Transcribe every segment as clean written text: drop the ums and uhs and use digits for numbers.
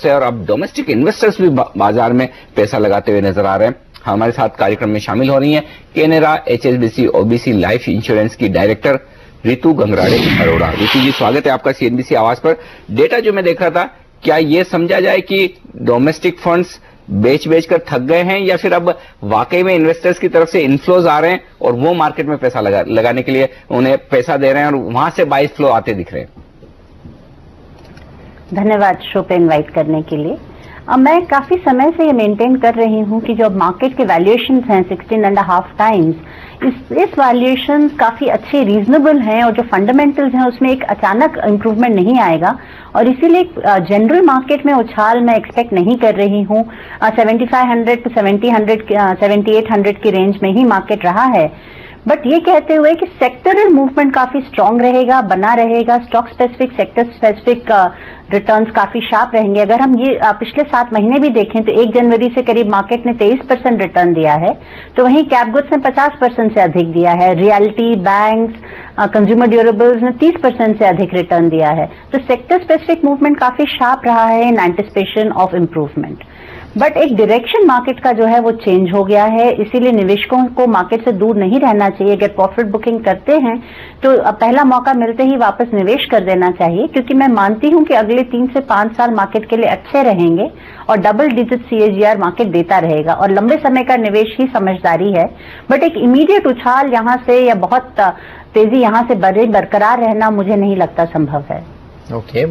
से और अब डोमेस्टिक इन्वेस्टर्स भी बाजार में पैसा लगाते हुए नजर आ रहे हैं। हमारे साथ कार्यक्रम में शामिल हो रही हैं Canara HSBC OBC life insurance की डायरेक्टर रितु गंगराड़े अरोड़ा। रितु जी, स्वागत है आपका CNBC आवाज पर। डेटा जो मैं देख रहा था, क्या ये समझा जाए कि डोमेस्टिक फंड्स बेच कर थक गए हैं, या फिर अब वाकई में इन्वेस्टर्स की तरफ से इनफ्लोज आ रहे हैं और वो मार्केट में पैसा लगाने के लिए उन्हें पैसा दे रहे हैं और वहां से बाई फ्लो आते दिख रहे हैं? धन्यवाद शो पे इनवाइट करने के लिए। मैं काफी समय से ये मेंटेन कर रही हूँ कि जो मार्केट के वैल्यूएशंस हैं 16.5 टाइम्स, इस वैल्यूएशन काफी अच्छे रीजनेबल हैं और जो फंडामेंटल्स हैं उसमें एक अचानक इंप्रूवमेंट नहीं आएगा और इसीलिए जनरल मार्केट में उछाल मैं एक्सपेक्ट नहीं कर रही हूँ। 7500 to 7800 की रेंज में ही मार्केट रहा है, बट ये कहते हुए कि सेक्टरल मूवमेंट काफी स्ट्रांग रहेगा, बना रहेगा। Stock specific, sector specific returns काफी शार्प रहेंगे। अगर हम ये पिछले 7 महीने भी देखें तो 1 जनवरी से करीब मार्केट ने 23% रिटर्न दिया है, तो वहीं कैप गुड्स ने 50% से अधिक दिया है। रियलिटी, बैंक्स, कंज्यूमर ड्यूरेबल्स ने 30% से अधिक रिटर्न दिया है। तो सेक्टर स्पेसिफिक मूवमेंट काफी शार्प रहा है in anticipation of improvement. But एक डायरेक्शन मार्केट का जो है वो चेंज हो गया है, इसीलिए निवेशकों को मार्केट से दूर नहीं रहना चाहिए। अगर प्रॉफिट बुकिंग करते हैं तो पहला मौका मिलते ही वापस निवेश कर देना चाहिए, क्योंकि मैं मानती हूं कि अगले 3 से 5 साल मार्केट के लिए अच्छे रहेंगे और डबल डिजिट CAGR मार्केट देता रहेगा और लंबे समय का निवेश ही समझदारी है। बट एक इमीडिएट उछाल यहां से या बहुत तेजी यहां से बरकरार रहना मुझे नहीं लगता संभव है। ओके,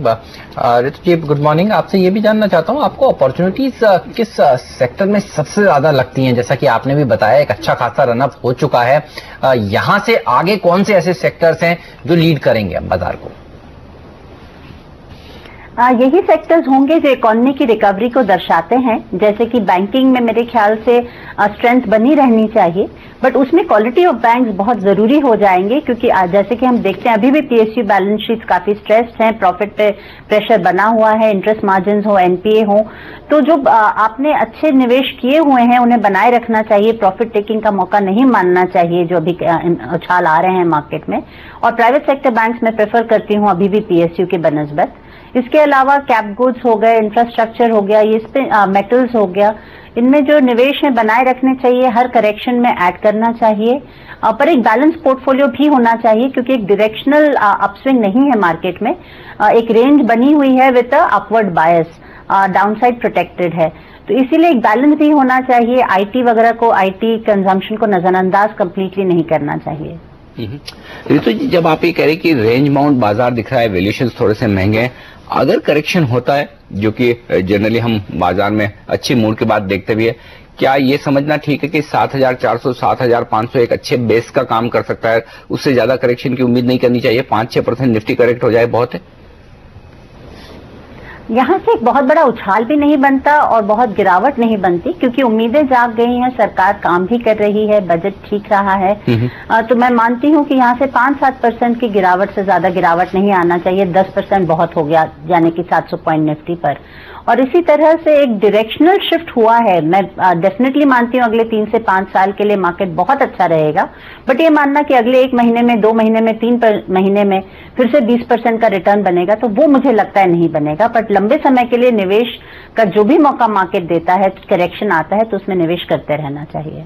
रितु जी गुड मॉर्निंग। आपसे ये भी जानना चाहता हूँ, आपको अपॉर्चुनिटीज किस सेक्टर में सबसे ज्यादा लगती हैं? जैसा कि आपने भी बताया एक अच्छा खासा रनअप हो चुका है, यहाँ से आगे कौन से ऐसे सेक्टर्स हैं जो लीड करेंगे बाजार को? यही सेक्टर्स होंगे जो इकोनॉमी की रिकवरी को दर्शाते हैं। जैसे कि बैंकिंग में मेरे ख्याल से स्ट्रेंथ बनी रहनी चाहिए, बट उसमें क्वालिटी ऑफ बैंक्स बहुत जरूरी हो जाएंगे, क्योंकि जैसे कि हम देखते हैं अभी भी PSU बैलेंस शीट्स काफी स्ट्रेस्ड हैं, प्रॉफिट पे प्रेशर बना हुआ है, इंटरेस्ट मार्जिन हो, NPA हो, तो जो आपने अच्छे निवेश किए हुए हैं उन्हें बनाए रखना चाहिए। प्रॉफिट टेकिंग का मौका नहीं मानना चाहिए जो अभी उछाल आ रहे हैं मार्केट में। और प्राइवेट सेक्टर बैंक्स में प्रेफर करती हूँ अभी भी PSU के बनस्बत। इसके अलावा कैप गुड्स हो गए, इंफ्रास्ट्रक्चर हो गया, ये मेटल्स हो गया, इनमें जो निवेश है बनाए रखने चाहिए, हर करेक्शन में ऐड करना चाहिए। पर एक बैलेंस पोर्टफोलियो भी होना चाहिए, क्योंकि एक डायरेक्शनल अपस्विंग नहीं है मार्केट में। एक रेंज बनी हुई है with upward bias, downside protected है, तो इसीलिए एक बैलेंस भी होना चाहिए। IT वगैरह को, IT कंजम्पशन को नजरअंदाज कंप्लीटली नहीं करना चाहिए। रितु जी, जब आप ये कह रहे कि रेंज बाउंड बाजार दिख रहा है, वैल्यूएशन थोड़े से महंगे हैं, अगर करेक्शन होता है जो कि जनरली हम बाजार में अच्छी मूड के बाद देखते भी है, क्या ये समझना ठीक है कि 7400 7500 एक अच्छे बेस का काम कर सकता है, उससे ज्यादा करेक्शन की उम्मीद नहीं करनी चाहिए? 5-6% निफ्टी करेक्ट हो जाए बहुत है? यहाँ से एक बहुत बड़ा उछाल भी नहीं बनता और बहुत गिरावट नहीं बनती, क्योंकि उम्मीदें जाग गई हैं, सरकार काम भी कर रही है, बजट ठीक रहा है। तो मैं मानती हूँ कि यहाँ से 5-7% की गिरावट से ज्यादा गिरावट नहीं आना चाहिए। 10% बहुत हो गया, यानी कि 700 पॉइंट निफ्टी पर। और इसी तरह से एक डायरेक्शनल शिफ्ट हुआ है। मैं डेफिनेटली मानती हूँ अगले 3 से 5 साल के लिए मार्केट बहुत अच्छा रहेगा, बट ये मानना कि अगले 1 महीने में, 2 महीने में, 3 महीने में फिर से 20% का रिटर्न बनेगा, तो वो मुझे लगता है नहीं बनेगा। बट लंबे समय के लिए निवेश का जो भी मौका मार्केट देता है, करेक्शन आता है, तो उसमें निवेश करते रहना चाहिए।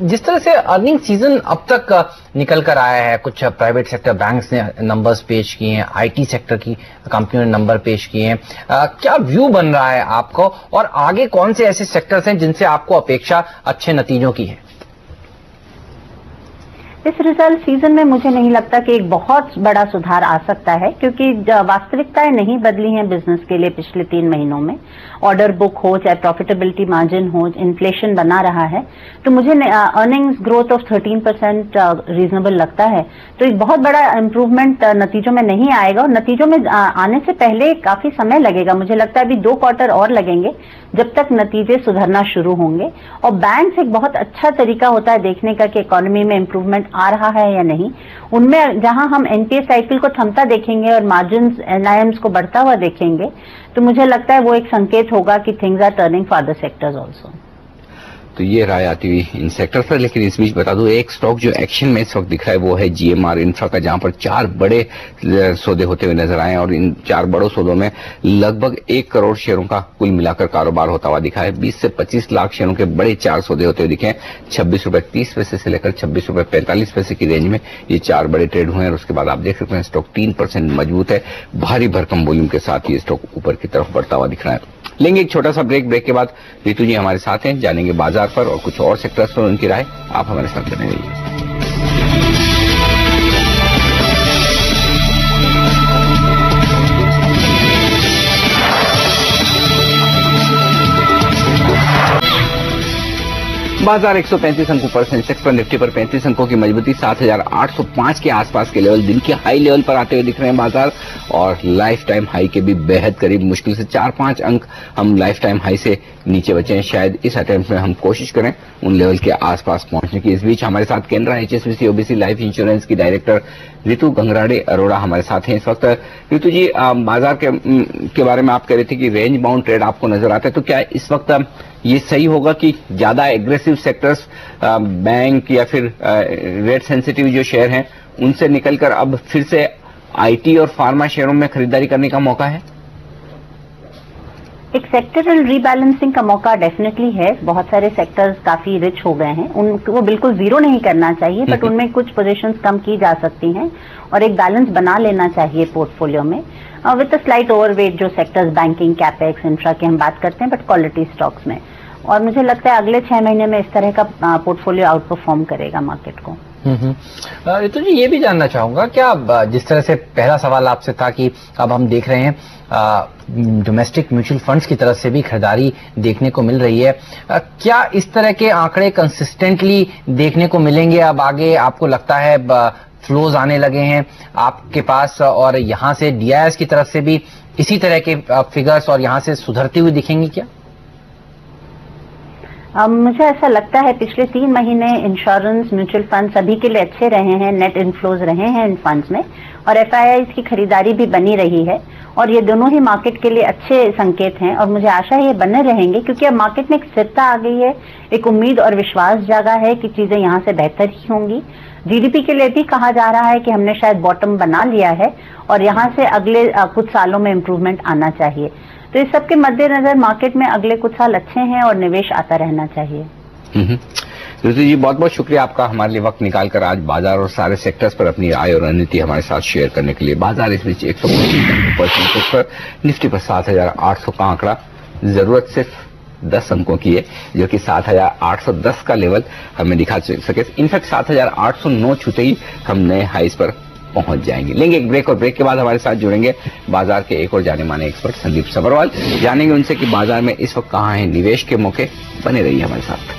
जिस तरह से अर्निंग सीजन अब तक निकल कर आया है, कुछ प्राइवेट सेक्टर बैंक्स ने नंबर्स पेश किए हैं, IT सेक्टर की कंपनियों ने नंबर पेश किए हैं, क्या व्यू बन रहा है आपको, और आगे कौन से ऐसे सेक्टर्स हैं जिनसे आपको अपेक्षा अच्छे नतीजों की है? इस रिजल्ट सीजन में मुझे नहीं लगता कि एक बहुत बड़ा सुधार आ सकता है, क्योंकि वास्तविकताएं नहीं बदली हैं बिजनेस के लिए पिछले 3 महीनों में। ऑर्डर बुक हो, चाहे प्रॉफिटेबिलिटी मार्जिन हो, इन्फ्लेशन बना रहा है, तो मुझे अर्निंग्स ग्रोथ ऑफ 13% रीजनेबल लगता है। तो एक बहुत बड़ा इंप्रूवमेंट नतीजों में नहीं आएगा, और नतीजों में आने से पहले काफी समय लगेगा। मुझे लगता है अभी 2 क्वार्टर और लगेंगे जब तक नतीजे सुधरना शुरू होंगे। और बैंक एक बहुत अच्छा तरीका होता है देखने का कि इकोनॉमी में इंप्रूवमेंट आ रहा है या नहीं। उनमें जहां हम NPA साइकिल को थमता देखेंगे और मार्जिन NIMs को बढ़ता हुआ देखेंगे, तो मुझे लगता है वो एक संकेत होगा कि things are turning for other sectors also. तो ये राय आती हुई इन सेक्टर पर। लेकिन इस बीच बता दूं, एक स्टॉक जो एक्शन में इस वक्त दिख रहा है वो है GMR इंफ्रा का, जहां पर 4 बड़े सौदे होते हुए नजर आए और इन 4 बड़ों सौदों में लगभग 1 करोड़ शेयरों का कुल मिलाकर कारोबार होता हुआ दिखा है। 20 से 25 लाख शेयरों के बड़े 4 सौदे होते हुए दिखे। 26 रुपए 30 पैसे से लेकर 26 रुपए 45 पैसे की रेंज में ये 4 बड़े ट्रेड हुए हैं। और उसके बाद आप देख सकते हैं स्टॉक 3% मजबूत है, भारी भरकम वॉल्यूम के साथ ये स्टॉक ऊपर की तरफ बढ़ता हुआ दिख रहा है। लेंगे एक छोटा सा ब्रेक के बाद रितु जी हमारे साथ हैं, जानेंगे बाजार पर और कुछ और सेक्टर्स पर उनकी राय। आप हमारे साथ बने रहिए। बाजार 135 अंकों पर, सेंसेक्स पर, निफ्टी पर 35 अंकों की मजबूती, 7,805 के आसपास के लेवल, दिन के हाई लेवल पर आते हुए दिख रहे हैं बाजार। और लाइफ टाइम हाई के भी बेहद करीब, मुश्किल से 4-5 अंक हम लाइफ टाइम हाई से नीचे बचे हैं। शायद इस अटेम्प्ट में हम कोशिश करें उन लेवल के आसपास पहुंचने की। इस बीच हमारे साथ Canara HSBC OBC life insurance की डायरेक्टर रितु गंगराड़े अरोड़ा हमारे साथ हैं इस वक्त। रितु जी, बाजार के बारे में आप कह रहे थे कि रेंज बाउंड ट्रेड आपको नजर आता है, तो क्या इस वक्त ये सही होगा कि ज्यादा एग्रेसिव सेक्टर्स, बैंक या फिर रेट सेंसिटिव जो शेयर हैं उनसे निकलकर अब फिर से IT और फार्मा शेयरों में खरीदारी करने का मौका है? एक सेक्टरल रीबैलेंसिंग का मौका डेफिनेटली है। बहुत सारे सेक्टर्स काफी रिच हो गए हैं, उनको बिल्कुल जीरो नहीं करना चाहिए, बट उनमें कुछ पोजीशंस कम की जा सकती हैं और एक बैलेंस बना लेना चाहिए पोर्टफोलियो में, विद अ स्लाइट ओवरवेट जो सेक्टर्स बैंकिंग, कैपेक्स, इंफ्रा की हम बात करते हैं, बट क्वालिटी स्टॉक्स में। और मुझे लगता है अगले 6 महीने में इस तरह का पोर्टफोलियो आउट परफॉर्म करेगा मार्केट को। रितु जी, ये भी जानना चाहूंगा, क्या जिस तरह से पहला सवाल आपसे था कि अब हम देख रहे हैं डोमेस्टिक म्यूचुअल फंड्स की तरफ से भी खरीदारी देखने को मिल रही है, क्या इस तरह के आंकड़े कंसिस्टेंटली देखने को मिलेंगे अब आगे? आपको लगता है फ्लोज आने लगे हैं आपके पास और यहां से DIS की तरफ से भी इसी तरह के फिगर्स और यहां से सुधरती हुई दिखेंगी क्या? मुझे ऐसा लगता है पिछले 3 महीने इंश्योरेंस, म्यूचुअल फंड सभी के लिए अच्छे रहे हैं, नेट इनफ्लोज रहे हैं इन फंड्स में और FIIs की खरीदारी भी बनी रही है और ये दोनों ही मार्केट के लिए अच्छे संकेत हैं और मुझे आशा है ये बने रहेंगे, क्योंकि अब मार्केट में एक स्थिरता आ गई है, एक उम्मीद और विश्वास जागा है कि चीजें यहाँ से बेहतर ही होंगी। GDP के लिए भी कहा जा रहा है कि हमने शायद बॉटम बना लिया है और यहाँ से अगले कुछ सालों में इम्प्रूवमेंट आना चाहिए। तो इस सब के मद्देनजर मार्केट में अगले कुछ साल अच्छे हैं और निवेश आता रहना चाहिए। रितु जी, बहुत बहुत शुक्रिया आपका हमारे लिए वक्त निकालकर आज बाजार और सारे सेक्टर्स पर अपनी राय और रणनीति हमारे साथ शेयर करने के लिए। बाजार इस बीच 125 पर, निफ्टी पर 7,800 का आंकड़ा, जरूरत सिर्फ 10 अंकों की है, जो कि 7,810 का लेवल हमें दिखा सके। इनफैक्ट 7,809 छूते ही हम नए हाइस पर पहुंच जाएंगे। लेंगे एक ब्रेक और ब्रेक के बाद हमारे साथ जुड़ेंगे बाजार के एक और जाने माने एक्सपर्ट संदीप सब्रवाल। जानेंगे उनसे कि बाजार में इस वक्त कहां है निवेश के मौके। बने रहिए हमारे साथ।